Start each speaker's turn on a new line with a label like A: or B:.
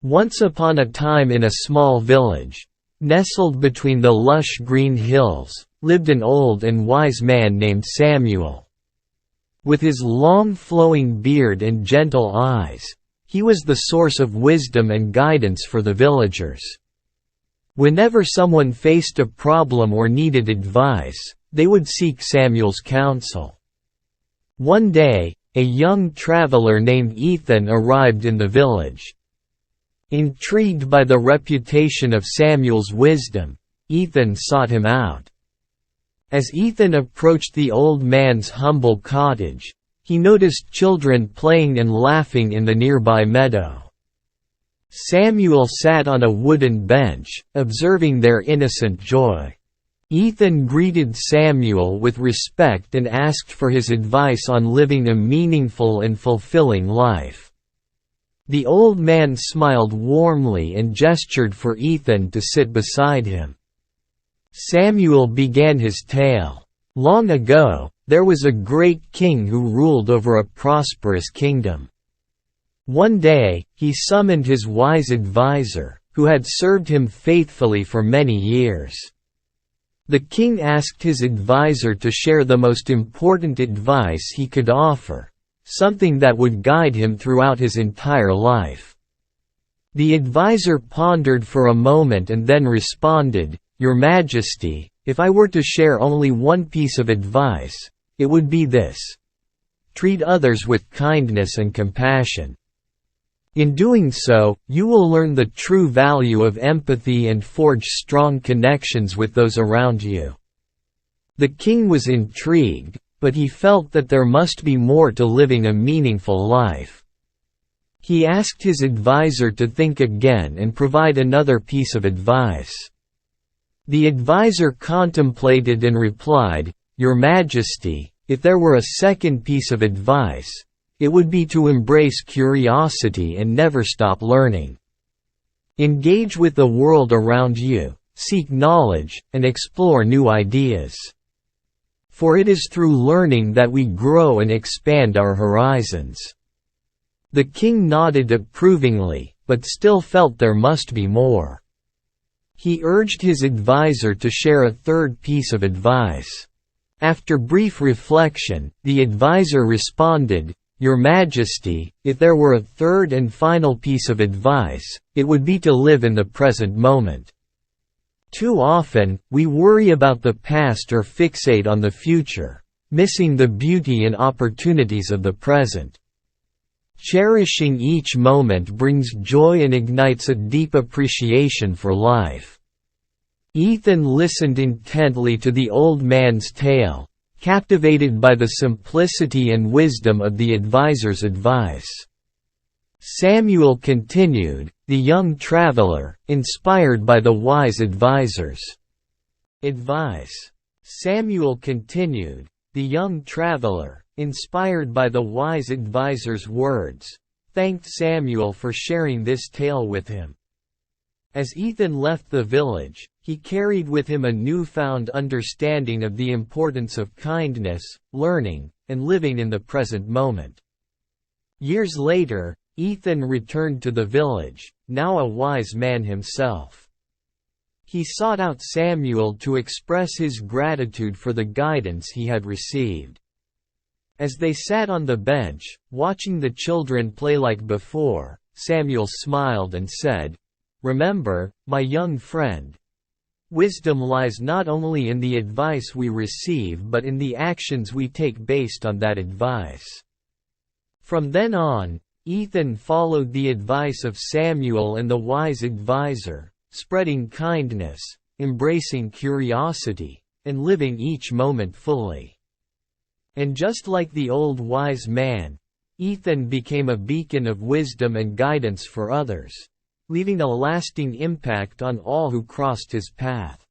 A: Once upon a time in a small village, nestled between the lush green hills, lived an old and wise man named Samuel. With his long flowing beard and gentle eyes, he was the source of wisdom and guidance for the villagers. Whenever someone faced a problem or needed advice, they would seek Samuel's counsel. One day, a young traveler named Ethan arrived in the village. Intrigued by the reputation of Samuel's wisdom, Ethan sought him out. As Ethan approached the old man's humble cottage, he noticed children playing and laughing in the nearby meadow. Samuel sat on a wooden bench, observing their innocent joy. Ethan greeted Samuel with respect and asked for his advice on living a meaningful and fulfilling life. The old man smiled warmly and gestured for Ethan to sit beside him. Samuel began his tale. Long ago, there was a great king who ruled over a prosperous kingdom. One day, he summoned his wise advisor, who had served him faithfully for many years. The king asked his advisor to share the most important advice he could offer, something that would guide him throughout his entire life. The advisor pondered for a moment and then responded, "Your Majesty, if I were to share only one piece of advice, it would be this: treat others with kindness and compassion. In doing so, you will learn the true value of empathy and forge strong connections with those around you." The king was intrigued, but he felt that there must be more to living a meaningful life. He asked his advisor to think again and provide another piece of advice. The advisor contemplated and replied, "Your Majesty, if there were a second piece of advice, it would be to embrace curiosity and never stop learning. Engage with the world around you, seek knowledge, and explore new ideas. For it is through learning that we grow and expand our horizons." The king nodded approvingly, but still felt there must be more. He urged his advisor to share a third piece of advice. After brief reflection, the advisor responded, "Your Majesty, if there were a third and final piece of advice, it would be to live in the present moment. Too often, we worry about the past or fixate on the future, missing the beauty and opportunities of the present. Cherishing each moment brings joy and ignites a deep appreciation for life." Ethan listened intently to the old man's tale, captivated by the simplicity and wisdom of the advisor's advice. Samuel continued, the young traveler, inspired by the wise advisor's advice. Samuel continued, the young traveler, inspired by the wise advisor's words, thanked Samuel for sharing this tale with him. As Ethan left the village, he carried with him a newfound understanding of the importance of kindness, learning, and living in the present moment. Years later, Ethan returned to the village, now a wise man himself. He sought out Samuel to express his gratitude for the guidance he had received. As they sat on the bench, watching the children play like before, Samuel smiled and said, "Remember, my young friend, wisdom lies not only in the advice we receive but in the actions we take based on that advice." From then on, Ethan followed the advice of Samuel and the wise advisor, spreading kindness, embracing curiosity, and living each moment fully. And just like the old wise man, Ethan became a beacon of wisdom and guidance for others, leaving a lasting impact on all who crossed his path.